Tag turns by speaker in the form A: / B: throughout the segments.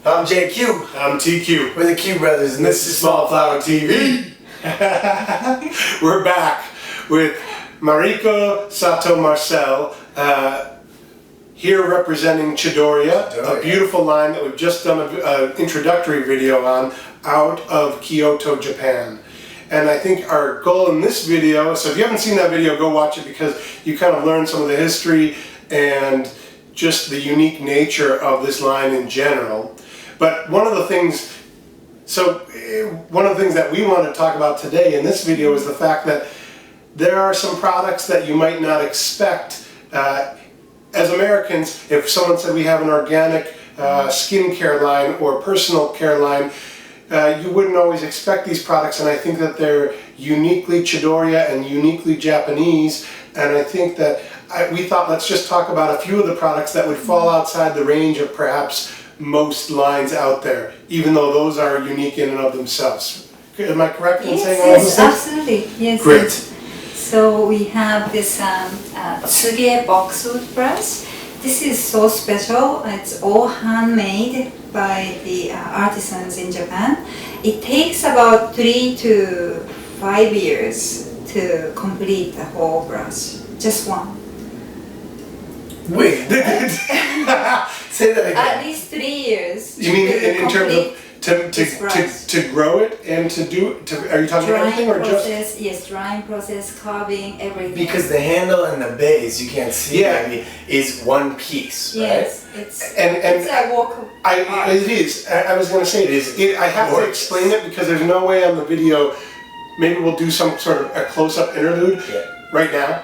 A: I'm JQ.
B: I'm TQ.
A: We're the Q Brothers, and this is Small Flower TV.
B: We're back with Mariko, Sato, Marcel, here representing Chidoriya, a beautiful line that we've just done an introductory video on, out of Kyoto, Japan. And I think our goal in this video, so if you haven't seen that video, go watch it because you kind of learn some of the history and just the unique nature of this line in general. But one of the things that we want to talk about today in this video is the fact that there are some products that you might not expect. As Americans, if someone said we have an organic skincare line or personal care line, you wouldn't always expect these products, and I think that they're uniquely Chidoriya and uniquely Japanese, and I think that we thought let's just talk about a few of the products that would fall outside the range of perhaps most lines out there, even though those are unique in and of themselves. Am I correct in saying all those things?
C: Yes, absolutely. Yes.
B: Great.
C: Yes. So we have this Tsuge Boxwood brush. This is so special. It's all handmade by the artisans in Japan. It takes about 3 to 5 years to complete the whole brush. Just one.
A: Wait, say that again.
C: At least 3 years.
B: You mean in terms of to grow it and are you talking about everything or
C: process,
B: just?
C: Yes, drying process, carving, everything.
A: Because the handle and the base, you can't see, maybe, is one piece, right?
C: Yes, it's a work of art.
B: It is. I was going to say it is. I have to explain it because there's no way on the video. Maybe we'll do some sort of a close-up interlude right now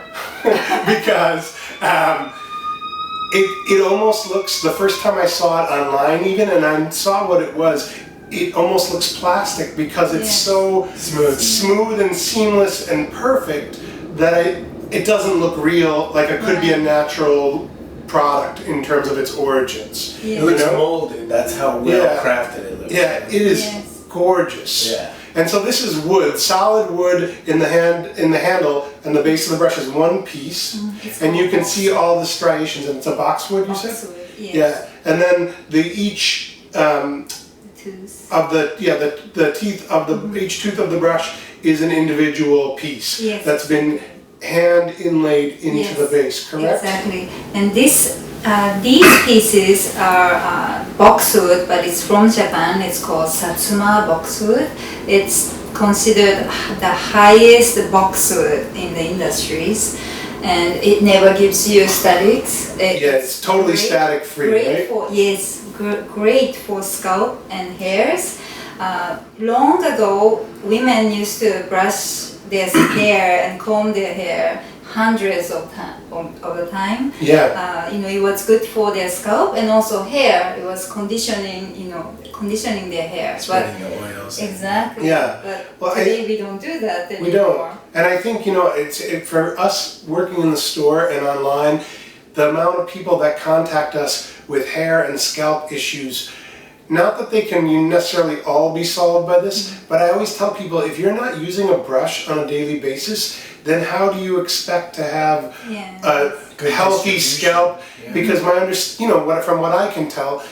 B: because it almost looks, the first time I saw it online even, and I saw what it was, it almost looks plastic because it's so smooth and seamless and perfect that it doesn't look real, like it could be a natural product in terms of its origins.
A: It looks molded, that's how well crafted it looks.
B: Yeah, it is gorgeous.
A: Yeah.
B: And so this is wood, solid wood in the handle, and the base of the brush is one piece, and you can see all the striations. And it's a boxwood, you said?
C: Boxwood, yes.
B: Yeah, and then each of the teeth of each tooth of the brush is an individual piece that's been hand inlaid into the base. Correct?
C: Exactly. And these pieces are boxwood, but it's from Japan. It's called Satsuma Boxwood. It's considered the highest boxwood in the industries, and it never gives you statics.
B: It's totally static free, right?
C: Great for scalp and hairs. Long ago, women used to brush their hair and comb their hair hundreds of the time.
B: Yeah.
C: It was good for their scalp and also hair. It was conditioning their hair.
A: Spreading the oils.
C: Exactly.
B: Yeah.
C: But today we don't do that anymore.
B: We don't. And I think, it's for us working in the store and online, the amount of people that contact us with hair and scalp issues, not that they can necessarily all be solved by this, but I always tell people, if you're not using a brush on a daily basis, then how do you expect to have a healthy scalp? Because from what I can tell,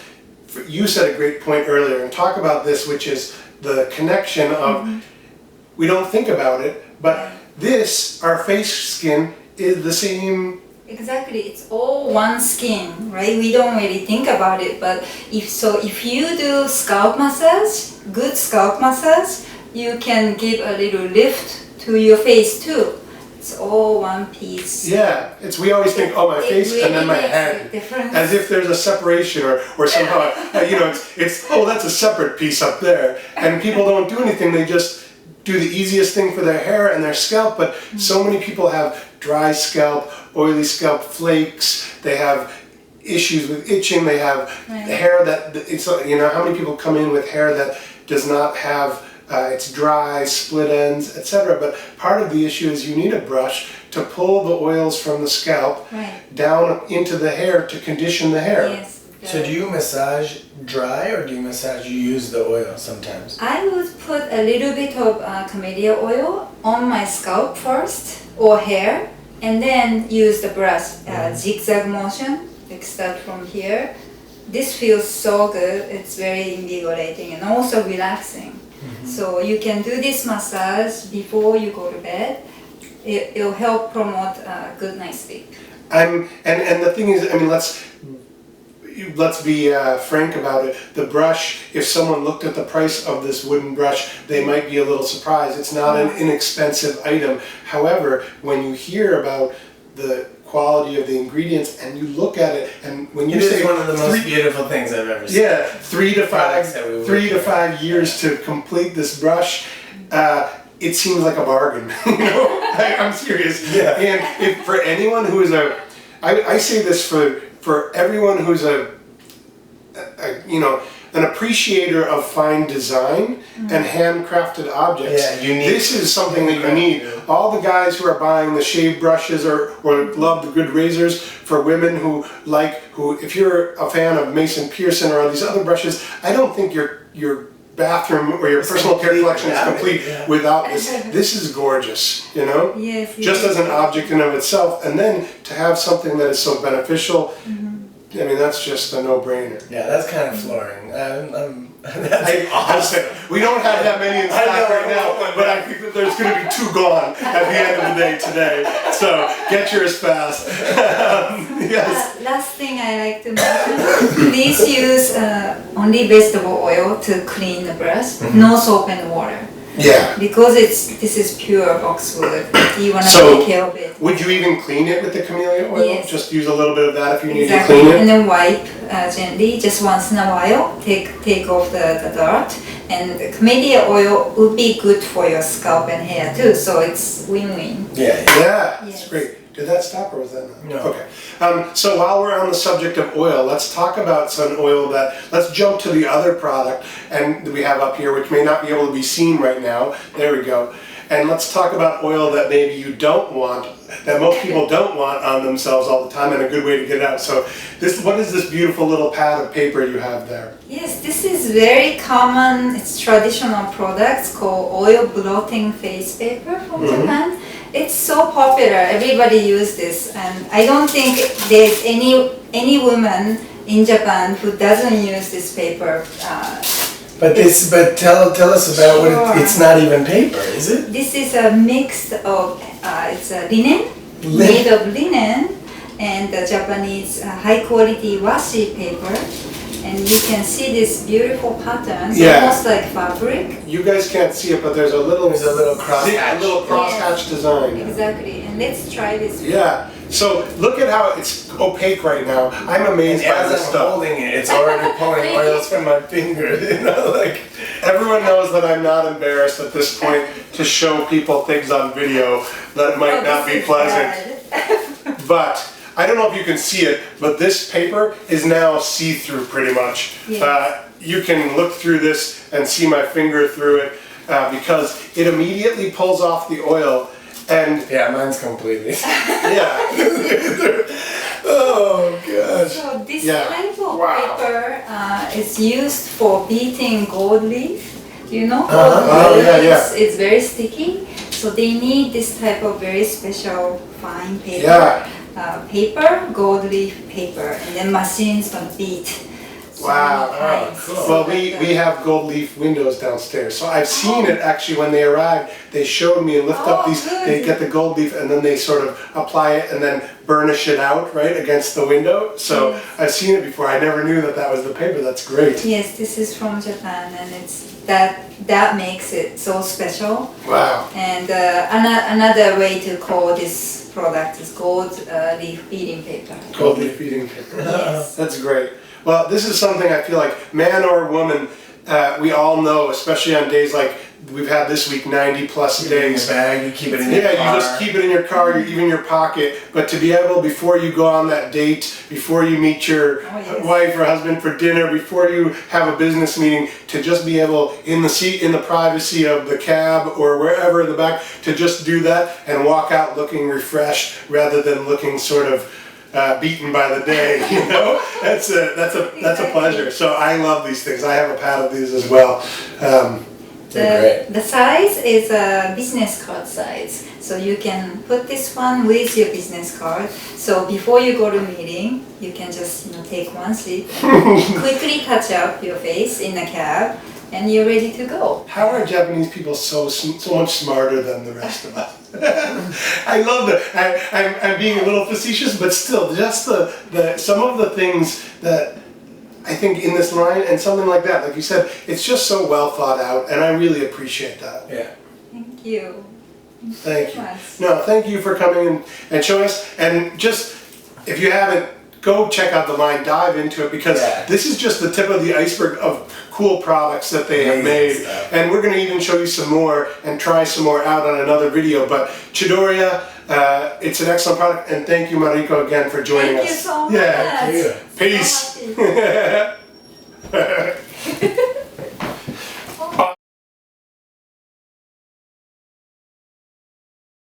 B: you said a great point earlier, and talk about this, which is the connection of, we don't think about it, but our face skin is the same.
C: Exactly, it's all one skin, right? We don't really think about it, but if you do scalp massage, good scalp massage, you can give a little lift to your face too. It's all one piece.
B: Yeah, we always think, my face really and then my head, as if there's a separation or somehow, that's a separate piece up there, and people don't do anything. They just do the easiest thing for their hair and their scalp, but so many people have dry scalp, oily scalp, flakes, they have issues with itching, they have hair that, how many people come in with hair that does not have, it's dry, split ends, etc. But part of the issue is you need a brush to pull the oils from the scalp down into the hair to condition the hair.
C: Yes.
A: So do you massage dry or do you use the oil sometimes?
C: I would put a little bit of Camellia oil on my scalp first, or hair, and then use the brush, zigzag motion, like start from here this feels so good. It's very invigorating and also relaxing. So you can do this massage before you go to bed. It'll help promote a good night's sleep.
B: And the thing is, I mean, let's be frank about it. The brush, if someone looked at the price of this wooden brush, they might be a little surprised. It's not an inexpensive item. However, when you hear about the quality of the ingredients and you look at it, and when you say
A: one of the most beautiful things I've ever seen.
B: Yeah, 3 to 5 years to complete this brush. It seems like a bargain. You know, I'm serious.
A: Yeah.
B: And if for anyone who is I say this for everyone who's an appreciator of fine design and handcrafted objects.
A: Yeah,
B: this is something that you need. All the guys who are buying the shave brushes or love the good razors, for women who if you're a fan of Mason Pearson or these other brushes, I don't think your bathroom or your personal care collection is complete without this. This is gorgeous, you know?
C: Yes.
B: Just as an object in of itself, and then to have something that is so beneficial, I mean, that's just a no-brainer.
A: Yeah, that's kind of flooring.
B: That's awesome. We don't have that many in stock right now, but I think that there's going to be 2 gone at the end of the day today. So get yours fast. Yes.
C: Last thing I like to mention, please use only vegetable oil to clean the brush, no soap and water.
B: Yeah.
C: Because this is pure boxwood, you want to take care of it.
B: Would you even clean it with the Camellia oil?
C: Yes.
B: Just use a little bit of that if you need to
C: Exactly.
B: clean it?
C: And then wipe gently, just once in a while, take off the dirt. And the Camellia oil would be good for your scalp and hair too, so it's win-win.
A: Yeah.
B: Yeah, that's
C: Yes.
B: great. Did that stop or was that not?
A: No.
B: Okay. So while we're on the subject of oil, let's talk about some oil let's jump to the other product and we have up here, which may not be able to be seen right now. There we go. And let's talk about oil that maybe you don't want, that most people don't want on themselves all the time, and a good way to get it out. So what is this beautiful little pad of paper you have there?
C: Yes, this is very common, it's traditional products called oil blotting face paper from Japan. It's so popular, everybody uses this, and I don't think there's any woman in Japan who doesn't use this paper.
A: But tell us about what it's not even paper, is it?
C: This is a mix of it's a linen, made of linen, and the Japanese high quality washi paper. And you can see this beautiful pattern, almost like fabric.
B: You guys can't see it, but there's a little crosshatch design.
C: Exactly, and let's try this.
B: Yeah. So look at how it's opaque right now. I'm amazed by
A: as
B: this
A: I'm
B: stuff.
A: holding it, it's already pulling oils from my fingers. You know, like
B: everyone knows that I'm not embarrassed at this point to show people things on video that might not be pleasant. But I don't know if you can see it, but this paper is now see-through pretty much.
C: Yes.
B: You can look through this and see my finger through it because it immediately pulls off the oil. And
A: yeah, mine's completely.
B: Yeah.
A: Oh gosh.
C: So this type of paper is used for beating gold leaf. Do you know?
B: Oh yeah.
C: It's very sticky, so they need this type of very special fine paper.
B: Yeah.
C: Paper, gold leaf paper, and then machine's gonna beat.
B: Wow.
A: Cool.
B: Well, we have gold leaf windows downstairs, so I've seen it actually when they arrived. They showed me and lift up these.
C: Good.
B: They get the gold leaf and then they sort of apply it and then burnish it out right against the window. So I've seen it before. I never knew that was the paper. That's great.
C: Yes, this is from Japan, and it's that makes it so special.
B: Wow.
C: And another way to call this product is gold leaf beating paper.
B: Gold leaf beating paper.
C: Yes.
B: That's great. Well, this is something I feel like man or woman, we all know, especially on days like we've had this week, 90 plus days.
A: In your bag, you keep it in your car.
B: Yeah, you just keep it in your car, even your pocket. But to be able, before you go on that date, before you meet your wife or husband for dinner, before you have a business meeting, to just be able, in the seat, in the privacy of the cab or wherever in the back, to just do that and walk out looking refreshed rather than looking sort of beaten by the day, you know. That's a pleasure. So I love these things. I have a pad of these as well.
C: The size is a business card size, So you can put this one with your business card. So before you go to meeting, you can just take one sip, quickly touch up your face in the cab, and you're ready to go.
B: How are Japanese people so much smarter than the rest of us? I love that. I'm being a little facetious, but still, just some of the things that I think in this line and something like that, like you said, it's just so well thought out, and I really appreciate that.
A: Yeah.
C: Thank you.
B: Thank you.
C: Yes.
B: No, thank you for coming and showing us. And just, if you haven't, go check out the line, dive into it, because this is just the tip of the iceberg of cool products that they have made.
A: Stuff.
B: And we're going to even show you some more and try some more out on another video. But Chidoriya, it's an excellent product. And thank you, Mariko, again for joining us.
C: Thank you so much.
B: Yeah.
A: Thank you.
B: Peace.
C: So happy.